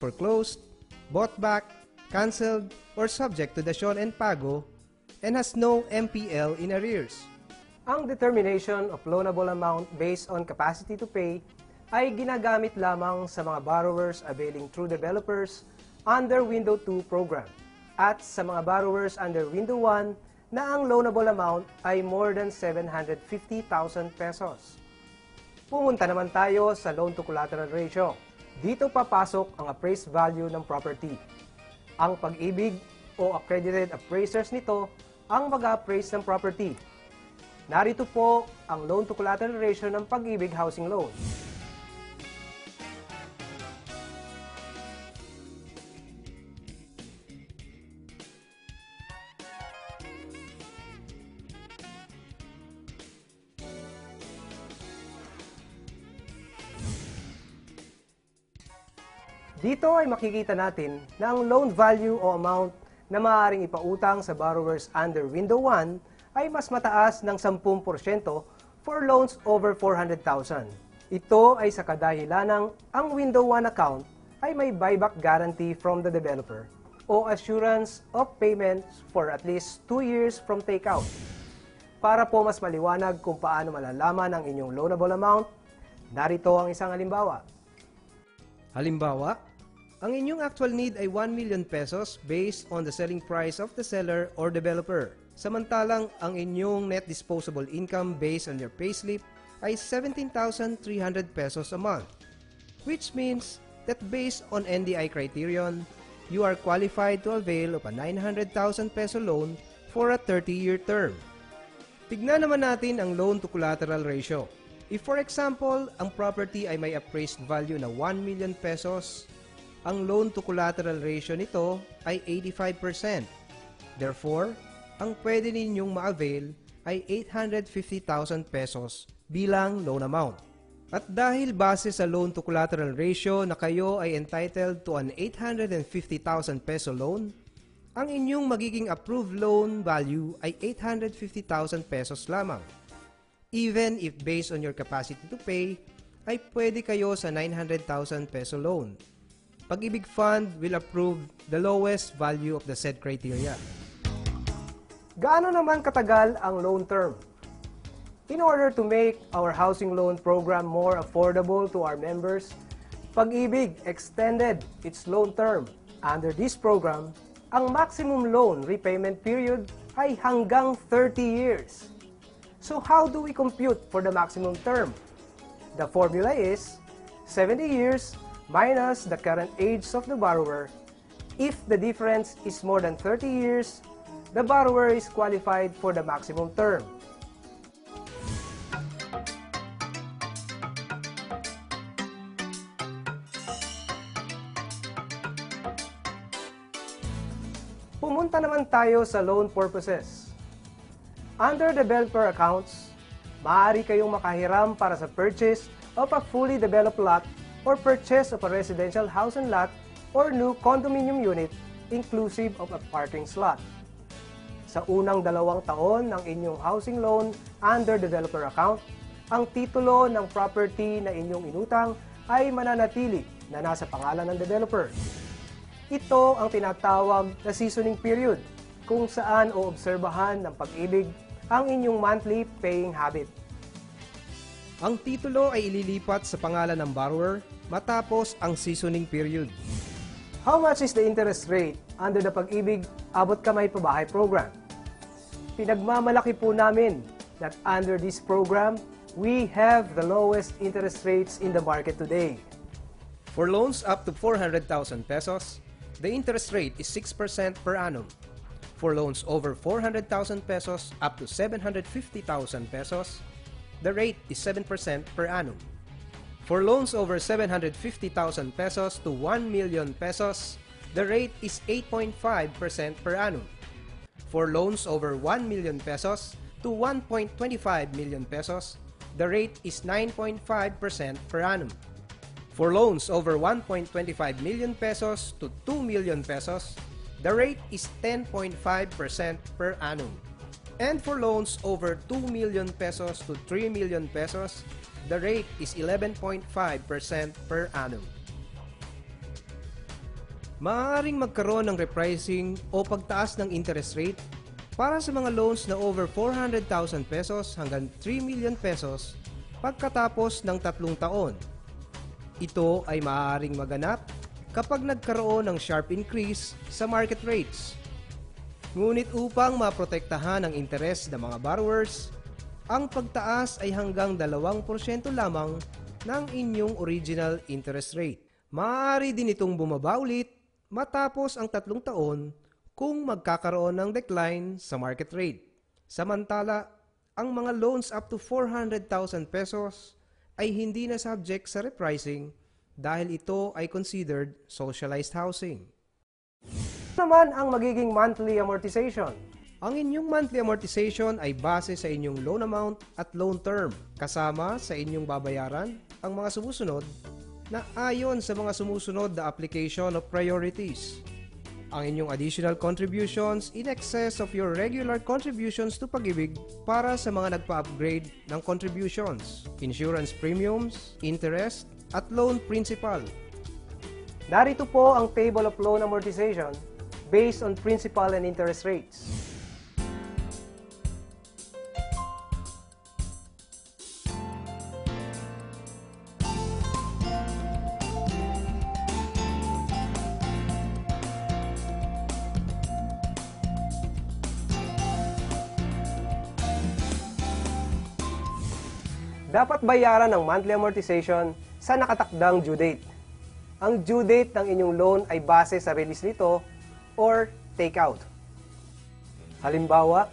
foreclosed, bought back, cancelled, or subject to dasyon and pago, and has no MPL in arrears. Ang determination of loanable amount based on capacity to pay ay ginagamit lamang sa mga borrowers availing through developers under Window 2 program at sa mga borrowers under Window 1 na ang loanable amount ay more than 750,000 pesos. Pumunta naman tayo sa loan to collateral ratio. Dito papasok ang appraised value ng property. Ang Pag-ibig o accredited appraisers nito ang mag-appraise ng property. Narito po ang loan to collateral ratio ng Pag-ibig Housing Loan. Dito ay makikita natin na ang loan value o amount na maaaring ipautang sa borrowers under Window 1 ay mas mataas ng 10% for loans over 400,000. Ito ay sa kadahilanang ang Window 1 account ay may buyback guarantee from the developer o assurance of payments for at least 2 years from takeout. Para po mas maliwanag kung paano malalaman ang inyong loanable amount, narito ang isang halimbawa. Halimbawa, ang inyong actual need ay 1 million pesos based on the selling price of the seller or developer. Samantalang ang inyong net disposable income based on your payslip ay 17,300 pesos a month. Which means that based on NDI criterion, you are qualified to avail of a 900,000 peso loan for a 30-year term. Tignan naman natin ang loan to collateral ratio. If for example, ang property ay may appraised value na 1 million pesos, ang loan to collateral ratio nito ay 85%. Therefore, ang pwede ninyong ma-avail ay 850,000 pesos bilang loan amount. At dahil base sa loan to collateral ratio na kayo ay entitled to an 850,000 peso loan, ang inyong magiging approved loan value ay 850,000 pesos lamang. Even if based on your capacity to pay, ay pwede kayo sa 900,000 peso loan. Pag-ibig Fund will approve the lowest value of the said criteria. Gaano naman katagal ang loan term? In order to make our housing loan program more affordable to our members, Pag-ibig extended its loan term. Under this program, ang maximum loan repayment period ay hanggang 30 years. So how do we compute for the maximum term? The formula is 70 years minus the current age of the borrower. If the difference is more than 30 years, the borrower is qualified for the maximum term. Pumunta naman tayo sa loan purposes. Under developer accounts, maaari kayong makahiram para sa purchase of a fully developed lot or purchase of a residential house and lot or new condominium unit inclusive of a parking slot. Sa unang 2 taon ng inyong housing loan under developer account, ang titulo ng property na inyong inutang ay mananatili na nasa pangalan ng developer. Ito ang tinatawag na seasoning period kung saan oobserbahan ng Pag-ibig ang inyong monthly paying habit. Ang titulo ay ililipat sa pangalan ng borrower matapos ang seasoning period. How much is the interest rate under the Pag-ibig Abot Kamay Pabahay program? Pinagmamalaki po namin that under this program, we have the lowest interest rates in the market today. For loans up to 400,000 pesos, the interest rate is 6% per annum. For loans over 400,000 pesos up to 750,000 pesos, the rate is 7% per annum. For loans over 750,000 pesos to 1 million pesos, the rate is 8.5% per annum. For loans over 1 million pesos to 1.25 million pesos, the rate is 9.5% per annum. For loans over 1.25 million pesos to 2 million pesos, the rate is 10.5% per annum. And for loans over 2 million pesos to 3 million pesos, the rate is 11.5% per annum. Maaaring magkaroon ng repricing o pagtaas ng interest rate para sa mga loans na over 400,000 pesos hanggang 3 million pesos pagkatapos ng 3 taon. Ito ay maaaring maganap kapag nagkaroon ng sharp increase sa market rates. Ngunit upang maprotektahan ang interes ng mga borrowers, ang pagtaas ay hanggang 2% lamang ng inyong original interest rate. Maaari din itong bumaba ulit matapos ang 3 taon kung magkakaroon ng decline sa market rate. Samantala, ang mga loans up to 400,000 pesos ay hindi na subject sa repricing dahil ito ay considered socialized housing. Naman ang magiging monthly amortization. Ang inyong monthly amortization ay base sa inyong loan amount at loan term, kasama sa inyong babayaran ang mga sumusunod na ayon sa mga sumusunod na application of priorities. Ang inyong additional contributions in excess of your regular contributions to Pag-ibig para sa mga nagpa-upgrade ng contributions, insurance premiums, interest, at loan principal. Narito po ang table of loan amortization based on principal and interest rates. Dapat bayaran ang monthly amortization sa nakatakdang due date. Ang due date ng inyong loan ay base sa release nito or takeout. Halimbawa,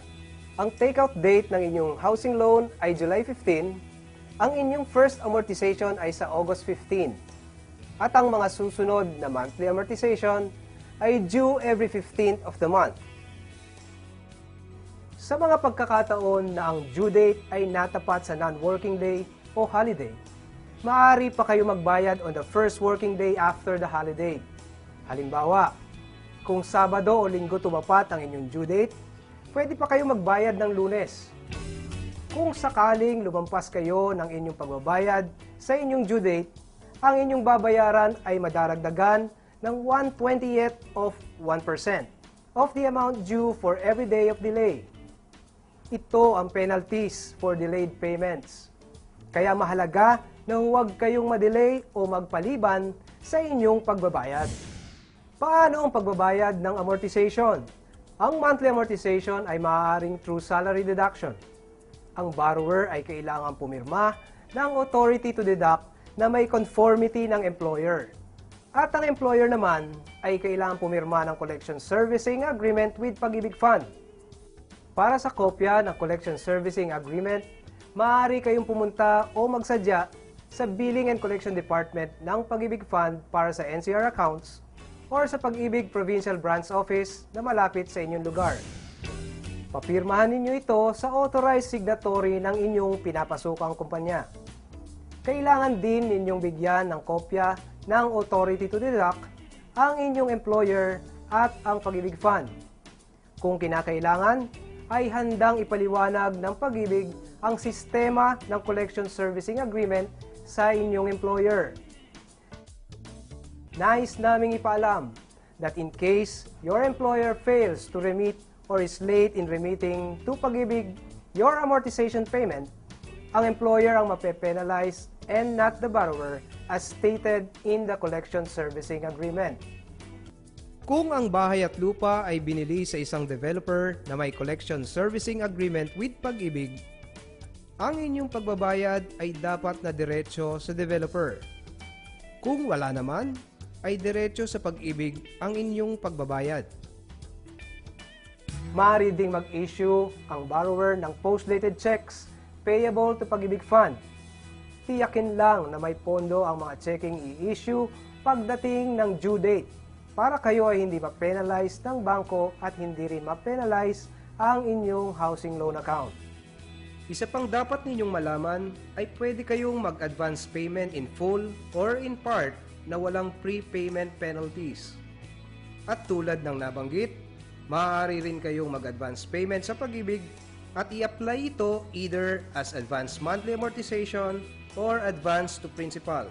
ang takeout date ng inyong housing loan ay July 15, ang inyong first amortization ay sa August 15, at ang mga susunod na monthly amortization ay due every 15th of the month. Sa mga pagkakataon na ang due date ay natapat sa non-working day o holiday, maaari pa kayo magbayad on the first working day after the holiday. Halimbawa, kung Sabado o Linggo tumapat ang inyong due date, pwede pa kayo magbayad ng Lunes. Kung sakaling lumampas kayo ng inyong pagbabayad sa inyong due date, ang inyong babayaran ay madaragdagan ng 1/20th of 1% of the amount due for every day of delay. Ito ang penalties for delayed payments. Kaya mahalaga na huwag kayong madelay o magpaliban sa inyong pagbabayad. Paano ang pagbabayad ng amortization? Ang monthly amortization ay maaaring through salary deduction. Ang borrower ay kailangang pumirma ng authority to deduct na may conformity ng employer. At ang employer naman ay kailangang pumirma ng collection servicing agreement with Pag-ibig Fund. Para sa kopya ng Collection Servicing Agreement, maaari kayong pumunta o magsadya sa Billing and Collection Department ng Pag-ibig Fund para sa NCR accounts or sa Pag-ibig Provincial Branch Office na malapit sa inyong lugar. Papirmahan ninyo ito sa authorized signatory ng inyong pinapasukang kumpanya. Kailangan din ninyong bigyan ng kopya ng authority to deduct ang inyong employer at ang Pag-ibig Fund. Kung kinakailangan, ay handang ipaliwanag ng Pag-ibig ang sistema ng Collection Servicing Agreement sa inyong employer. Nais naming ipaalam that in case your employer fails to remit or is late in remitting to Pag-ibig your amortization payment, ang employer ang mape-penalize and not the borrower as stated in the Collection Servicing Agreement. Kung ang bahay at lupa ay binili sa isang developer na may collection servicing agreement with Pag-ibig, ang inyong pagbabayad ay dapat na diretso sa developer. Kung wala naman, ay diretso sa Pag-ibig ang inyong pagbabayad. Maaari ding mag-issue ang borrower ng post-dated checks payable to Pag-ibig Fund. Tiyakin lang na may pondo ang mga checking i-issue pagdating ng due date, para kayo ay hindi ma-penalize ng bangko at hindi rin ma-penalize ang inyong housing loan account. Isa pang dapat ninyong malaman ay pwede kayong mag-advance payment in full or in part na walang prepayment penalties. At tulad ng nabanggit, maaari rin kayong mag-advance payment sa Pag-ibig at i-apply ito either as advance monthly amortization or advance to principal.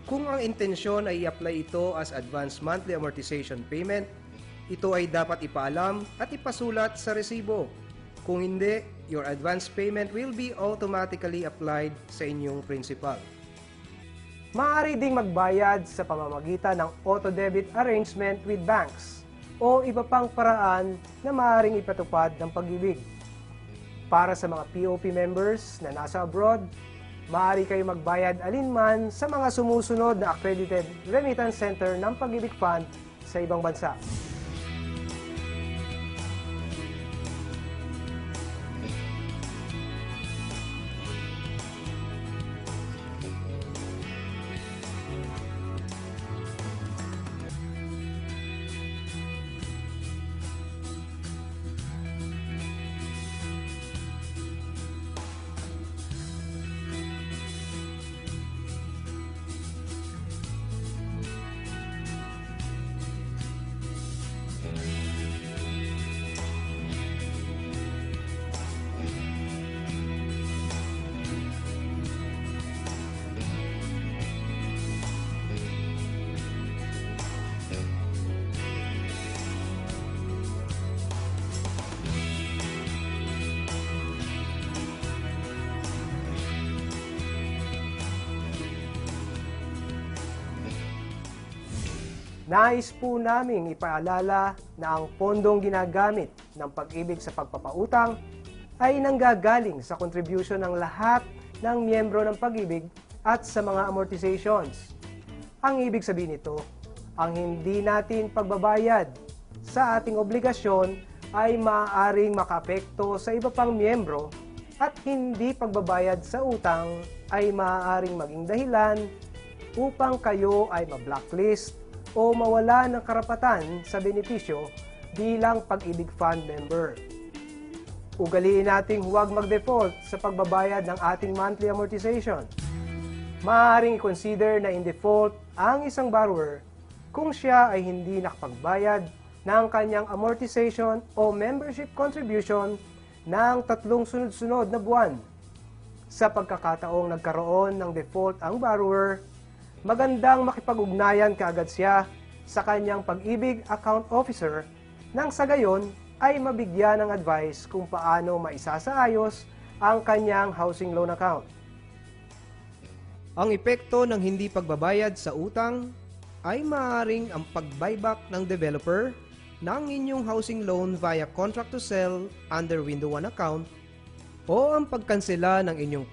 Kung ang intensyon ay i-apply ito as advance monthly amortization payment, ito ay dapat ipaalam at ipasulat sa resibo. Kung hindi, your advance payment will be automatically applied sa inyong principal. Maaari ding magbayad sa pamamagitan ng auto-debit arrangement with banks o iba pang paraan na maaaring ipatupad ng pag-ibig. Para sa mga POP members na nasa abroad, maaari kayo magbayad alinman sa mga sumusunod na accredited remittance center ng Pag-ibig Fund sa ibang bansa. Nais po naming ipaalala na ang pondong ginagamit ng Pag-ibig sa pagpapautang ay nanggagaling sa contribution ng lahat ng miyembro ng Pag-ibig at sa mga amortizations. Ang ibig sabihin nito, ang hindi natin pagbabayad sa ating obligasyon ay maaaring makaapekto sa iba pang miyembro at hindi pagbabayad sa utang ay maaaring maging dahilan upang kayo ay ma-blacklist o mawala ng karapatan sa benepisyo bilang Pag-ibig Fund member. Ugaliin nating huwag mag-default sa pagbabayad ng ating monthly amortization. Maaaring i-consider na in default ang isang borrower kung siya ay hindi nakapagbayad ng kanyang amortization o membership contribution ng 3 sunod-sunod na buwan. Sa pagkakataong nagkaroon ng default ang borrower, magandang makipag-ugnayan kaagad siya sa kanyang Pag-ibig account officer nang sa gayon ay mabigyan ng advice kung paano maisasaayos ang kanyang housing loan account. Ang epekto ng hindi pagbabayad sa utang ay maaaring ang pag-buyback ng developer ng inyong housing loan via contract to sell under Window 1 account o ang pagkansela ng inyong